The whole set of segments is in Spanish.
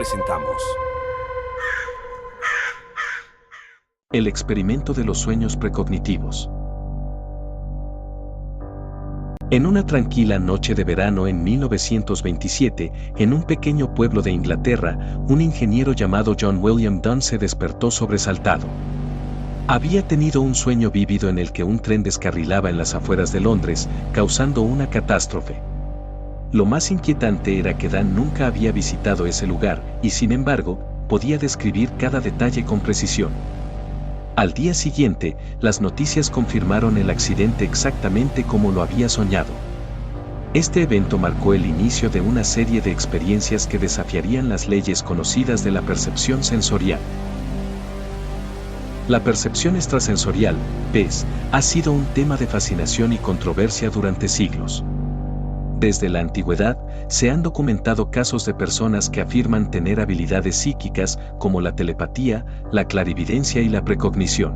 presentamos el experimento de los sueños precognitivos. En una tranquila noche de verano en 1927, en un pequeño pueblo de Inglaterra, un ingeniero llamado John William Dunn se despertó sobresaltado. Había tenido un sueño vívido en el que un tren descarrilaba en las afueras de Londres, causando una catástrofe. Lo más inquietante era que Dan nunca había visitado ese lugar, y sin embargo, podía describir cada detalle con precisión. Al día siguiente, las noticias confirmaron el accidente exactamente como lo había soñado. Este evento marcó el inicio de una serie de experiencias que desafiarían las leyes conocidas de la percepción sensorial. La percepción extrasensorial, PES, ha sido un tema de fascinación y controversia durante siglos. Desde la antigüedad, se han documentado casos de personas que afirman tener habilidades psíquicas como la telepatía, la clarividencia y la precognición.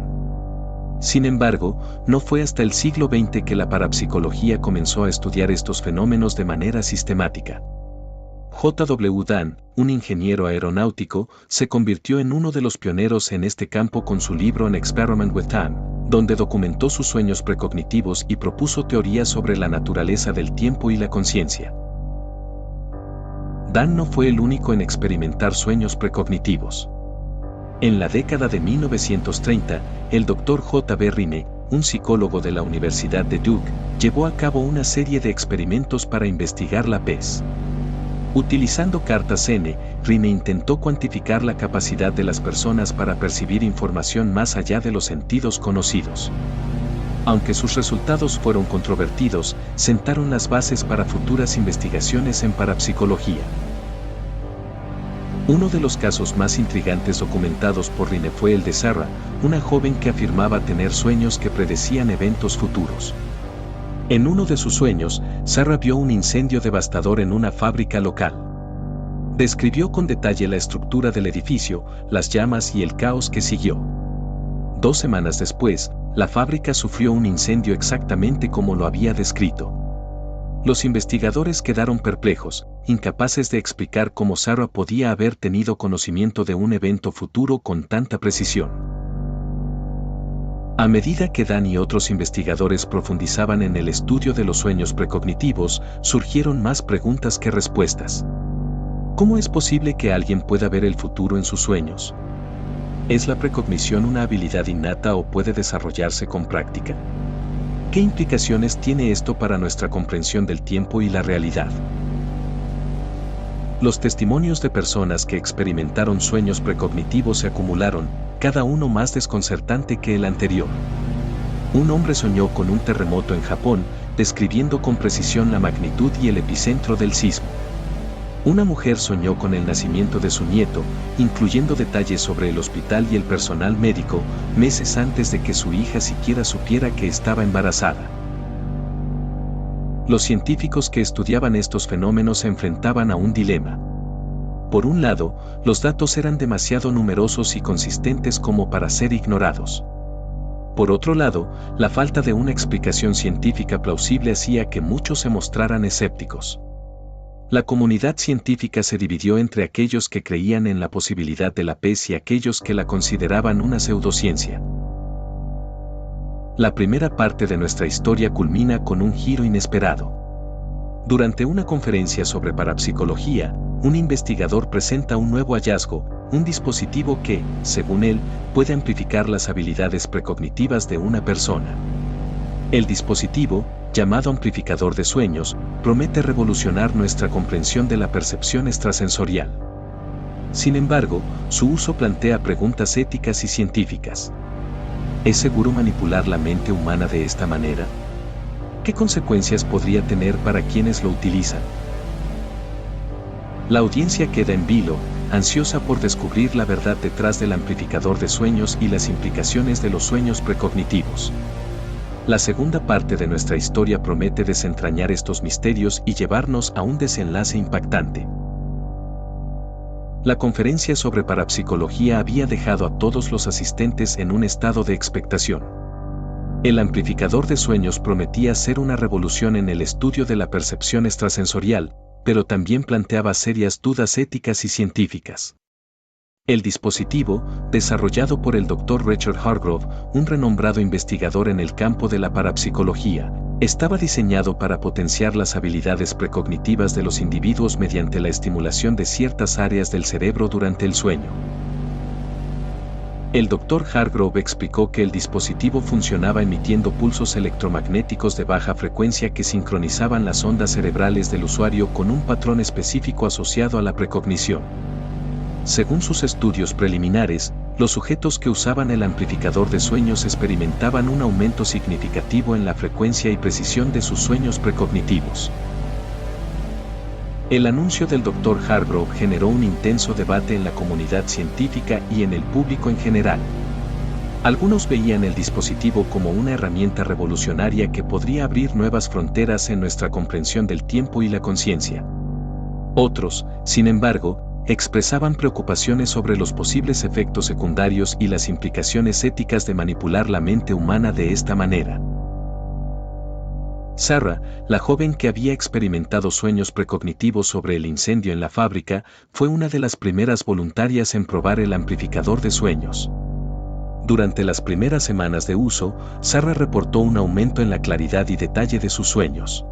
Sin embargo, no fue hasta el siglo XX que la parapsicología comenzó a estudiar estos fenómenos de manera sistemática. J.W. Dunn, un ingeniero aeronáutico, se convirtió en uno de los pioneros en este campo con su libro An Experiment with Time, donde documentó sus sueños precognitivos y propuso teorías sobre la naturaleza del tiempo y la conciencia. Dunn no fue el único en experimentar sueños precognitivos. En la década de 1930, el Dr. J.B. Rhine, un psicólogo de la Universidad de Duke, llevó a cabo una serie de experimentos para investigar la PES. Utilizando cartas N, Rhine intentó cuantificar la capacidad de las personas para percibir información más allá de los sentidos conocidos. Aunque sus resultados fueron controvertidos, sentaron las bases para futuras investigaciones en parapsicología. Uno de los casos más intrigantes documentados por Rhine fue el de Sarah, una joven que afirmaba tener sueños que predecían eventos futuros. En uno de sus sueños, Sarah vio un incendio devastador en una fábrica local. Describió con detalle la estructura del edificio, las llamas y el caos que siguió. 2 semanas después, la fábrica sufrió un incendio exactamente como lo había descrito. Los investigadores quedaron perplejos, incapaces de explicar cómo Sarah podía haber tenido conocimiento de un evento futuro con tanta precisión. A medida que Dan y otros investigadores profundizaban en el estudio de los sueños precognitivos, surgieron más preguntas que respuestas. ¿Cómo es posible que alguien pueda ver el futuro en sus sueños? ¿Es la precognición una habilidad innata o puede desarrollarse con práctica? ¿Qué implicaciones tiene esto para nuestra comprensión del tiempo y la realidad? Los testimonios de personas que experimentaron sueños precognitivos se acumularon, cada uno más desconcertante que el anterior. Un hombre soñó con un terremoto en Japón, describiendo con precisión la magnitud y el epicentro del sismo. Una mujer soñó con el nacimiento de su nieto, incluyendo detalles sobre el hospital y el personal médico, meses antes de que su hija siquiera supiera que estaba embarazada. Los científicos que estudiaban estos fenómenos se enfrentaban a un dilema. Por un lado, los datos eran demasiado numerosos y consistentes como para ser ignorados. Por otro lado, la falta de una explicación científica plausible hacía que muchos se mostraran escépticos. La comunidad científica se dividió entre aquellos que creían en la posibilidad de la PES y aquellos que la consideraban una pseudociencia. La primera parte de nuestra historia culmina con un giro inesperado. Durante una conferencia sobre parapsicología, un investigador presenta un nuevo hallazgo, un dispositivo que, según él, puede amplificar las habilidades precognitivas de una persona. El dispositivo, llamado amplificador de sueños, promete revolucionar nuestra comprensión de la percepción extrasensorial. Sin embargo, su uso plantea preguntas éticas y científicas. ¿Es seguro manipular la mente humana de esta manera? ¿Qué consecuencias podría tener para quienes lo utilizan? La audiencia queda en vilo, ansiosa por descubrir la verdad detrás del amplificador de sueños y las implicaciones de los sueños precognitivos. La segunda parte de nuestra historia promete desentrañar estos misterios y llevarnos a un desenlace impactante. La conferencia sobre parapsicología había dejado a todos los asistentes en un estado de expectación. El amplificador de sueños prometía ser una revolución en el estudio de la percepción extrasensorial, pero también planteaba serias dudas éticas y científicas. El dispositivo, desarrollado por el Dr. Richard Hargrove, un renombrado investigador en el campo de la parapsicología, estaba diseñado para potenciar las habilidades precognitivas de los individuos mediante la estimulación de ciertas áreas del cerebro durante el sueño. El Dr. Hargrove explicó que el dispositivo funcionaba emitiendo pulsos electromagnéticos de baja frecuencia que sincronizaban las ondas cerebrales del usuario con un patrón específico asociado a la precognición. Según sus estudios preliminares, los sujetos que usaban el amplificador de sueños experimentaban un aumento significativo en la frecuencia y precisión de sus sueños precognitivos. El anuncio del Dr. Hargrove generó un intenso debate en la comunidad científica y en el público en general. Algunos veían el dispositivo como una herramienta revolucionaria que podría abrir nuevas fronteras en nuestra comprensión del tiempo y la conciencia. Otros, sin embargo, expresaban preocupaciones sobre los posibles efectos secundarios y las implicaciones éticas de manipular la mente humana de esta manera. Sarah, la joven que había experimentado sueños precognitivos sobre el incendio en la fábrica, fue una de las primeras voluntarias en probar el amplificador de sueños. Durante las primeras semanas de uso, Sarah reportó un aumento en la claridad y detalle de sus sueños.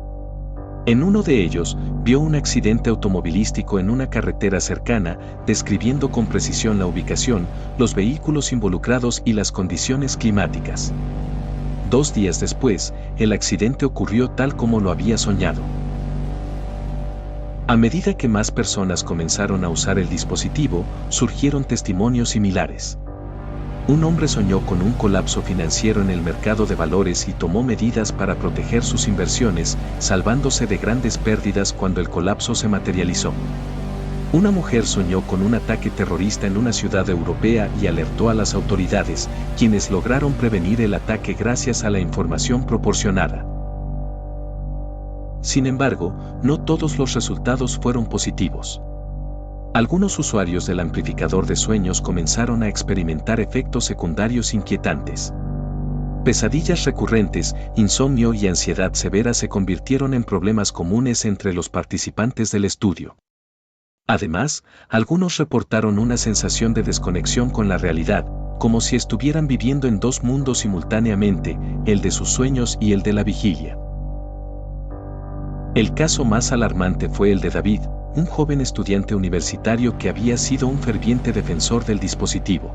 En uno de ellos, vio un accidente automovilístico en una carretera cercana, describiendo con precisión la ubicación, los vehículos involucrados y las condiciones climáticas. 2 días después, el accidente ocurrió tal como lo había soñado. A medida que más personas comenzaron a usar el dispositivo, surgieron testimonios similares. Un hombre soñó con un colapso financiero en el mercado de valores y tomó medidas para proteger sus inversiones, salvándose de grandes pérdidas cuando el colapso se materializó. Una mujer soñó con un ataque terrorista en una ciudad europea y alertó a las autoridades, quienes lograron prevenir el ataque gracias a la información proporcionada. Sin embargo, no todos los resultados fueron positivos. Algunos usuarios del amplificador de sueños comenzaron a experimentar efectos secundarios inquietantes. Pesadillas recurrentes, insomnio y ansiedad severa se convirtieron en problemas comunes entre los participantes del estudio. Además, algunos reportaron una sensación de desconexión con la realidad, como si estuvieran viviendo en 2 mundos simultáneamente, el de sus sueños y el de la vigilia. El caso más alarmante fue el de David, un joven estudiante universitario que había sido un ferviente defensor del dispositivo.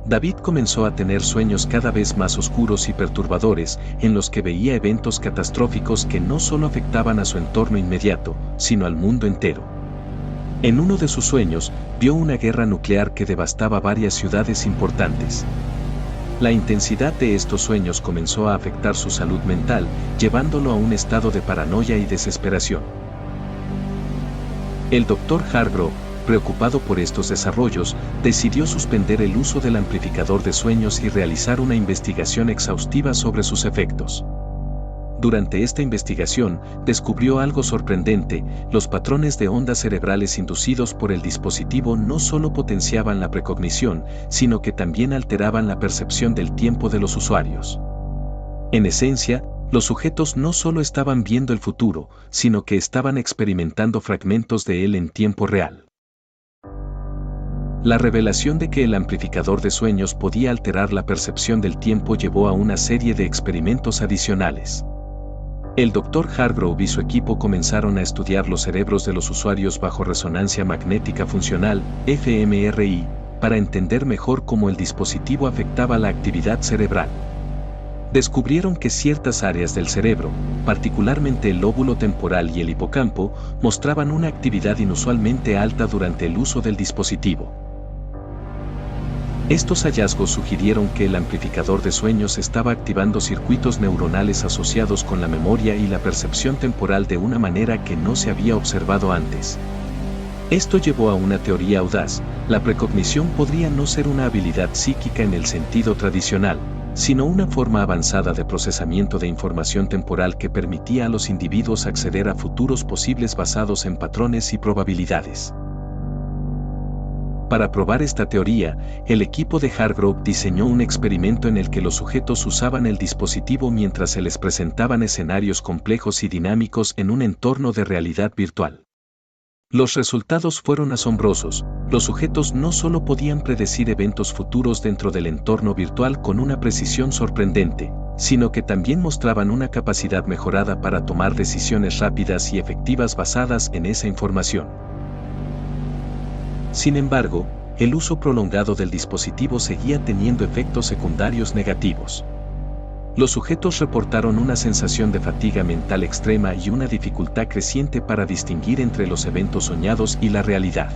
David comenzó a tener sueños cada vez más oscuros y perturbadores, en los que veía eventos catastróficos que no solo afectaban a su entorno inmediato, sino al mundo entero. En uno de sus sueños, vio una guerra nuclear que devastaba varias ciudades importantes. La intensidad de estos sueños comenzó a afectar su salud mental, llevándolo a un estado de paranoia y desesperación. El Dr. Hargrove, preocupado por estos desarrollos, decidió suspender el uso del amplificador de sueños y realizar una investigación exhaustiva sobre sus efectos. Durante esta investigación, descubrió algo sorprendente: los patrones de ondas cerebrales inducidos por el dispositivo no solo potenciaban la precognición, sino que también alteraban la percepción del tiempo de los usuarios. En esencia, los sujetos no solo estaban viendo el futuro, sino que estaban experimentando fragmentos de él en tiempo real. La revelación de que el amplificador de sueños podía alterar la percepción del tiempo llevó a una serie de experimentos adicionales. El Dr. Hargrove y su equipo comenzaron a estudiar los cerebros de los usuarios bajo resonancia magnética funcional, fMRI, para entender mejor cómo el dispositivo afectaba la actividad cerebral. Descubrieron que ciertas áreas del cerebro, particularmente el lóbulo temporal y el hipocampo, mostraban una actividad inusualmente alta durante el uso del dispositivo. Estos hallazgos sugirieron que el amplificador de sueños estaba activando circuitos neuronales asociados con la memoria y la percepción temporal de una manera que no se había observado antes. Esto llevó a una teoría audaz: la precognición podría no ser una habilidad psíquica en el sentido tradicional, sino una forma avanzada de procesamiento de información temporal que permitía a los individuos acceder a futuros posibles basados en patrones y probabilidades. Para probar esta teoría, el equipo de Hargrove diseñó un experimento en el que los sujetos usaban el dispositivo mientras se les presentaban escenarios complejos y dinámicos en un entorno de realidad virtual. Los resultados fueron asombrosos. Los sujetos no solo podían predecir eventos futuros dentro del entorno virtual con una precisión sorprendente, sino que también mostraban una capacidad mejorada para tomar decisiones rápidas y efectivas basadas en esa información. Sin embargo, el uso prolongado del dispositivo seguía teniendo efectos secundarios negativos. Los sujetos reportaron una sensación de fatiga mental extrema y una dificultad creciente para distinguir entre los eventos soñados y la realidad.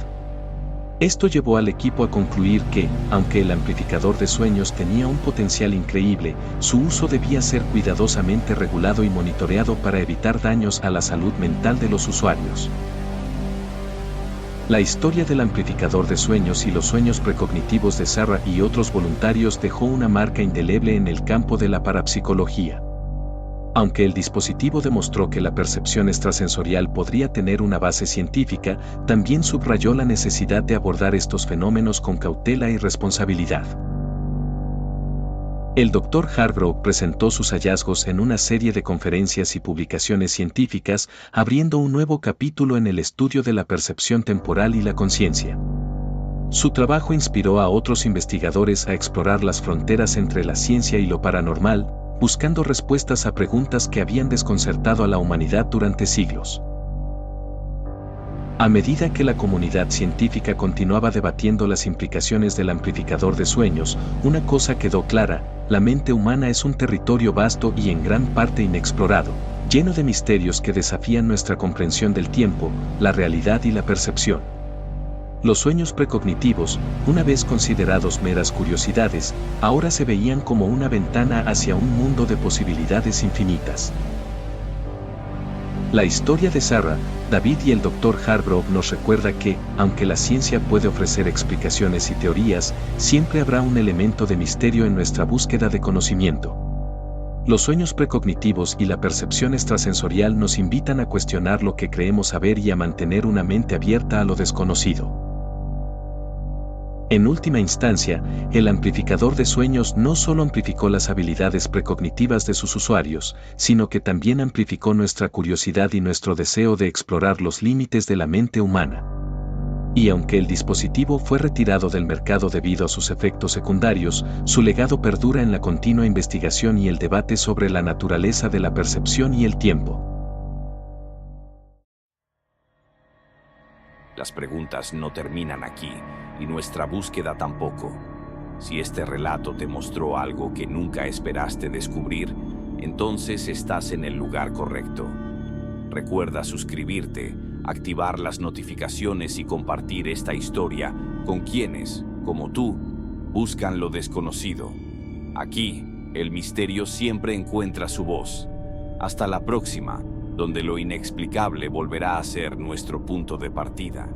Esto llevó al equipo a concluir que, aunque el amplificador de sueños tenía un potencial increíble, su uso debía ser cuidadosamente regulado y monitoreado para evitar daños a la salud mental de los usuarios. La historia del amplificador de sueños y los sueños precognitivos de Sarah y otros voluntarios dejó una marca indeleble en el campo de la parapsicología. Aunque el dispositivo demostró que la percepción extrasensorial podría tener una base científica, también subrayó la necesidad de abordar estos fenómenos con cautela y responsabilidad. El Dr. Hargrove presentó sus hallazgos en una serie de conferencias y publicaciones científicas, abriendo un nuevo capítulo en el estudio de la percepción temporal y la conciencia. Su trabajo inspiró a otros investigadores a explorar las fronteras entre la ciencia y lo paranormal, buscando respuestas a preguntas que habían desconcertado a la humanidad durante siglos. A medida que la comunidad científica continuaba debatiendo las implicaciones del amplificador de sueños, una cosa quedó clara: la mente humana es un territorio vasto y en gran parte inexplorado, lleno de misterios que desafían nuestra comprensión del tiempo, la realidad y la percepción. Los sueños precognitivos, una vez considerados meras curiosidades, ahora se veían como una ventana hacia un mundo de posibilidades infinitas. La historia de Sarah, David y el Dr. Hargrove nos recuerda que, aunque la ciencia puede ofrecer explicaciones y teorías, siempre habrá un elemento de misterio en nuestra búsqueda de conocimiento. Los sueños precognitivos y la percepción extrasensorial nos invitan a cuestionar lo que creemos saber y a mantener una mente abierta a lo desconocido. En última instancia, el amplificador de sueños no solo amplificó las habilidades precognitivas de sus usuarios, sino que también amplificó nuestra curiosidad y nuestro deseo de explorar los límites de la mente humana. Y aunque el dispositivo fue retirado del mercado debido a sus efectos secundarios, su legado perdura en la continua investigación y el debate sobre la naturaleza de la percepción y el tiempo. Las preguntas no terminan aquí, y nuestra búsqueda tampoco. Si este relato te mostró algo que nunca esperaste descubrir, entonces estás en el lugar correcto. Recuerda suscribirte, activar las notificaciones y compartir esta historia con quienes, como tú, buscan lo desconocido. Aquí, el misterio siempre encuentra su voz. Hasta la próxima, donde lo inexplicable volverá a ser nuestro punto de partida.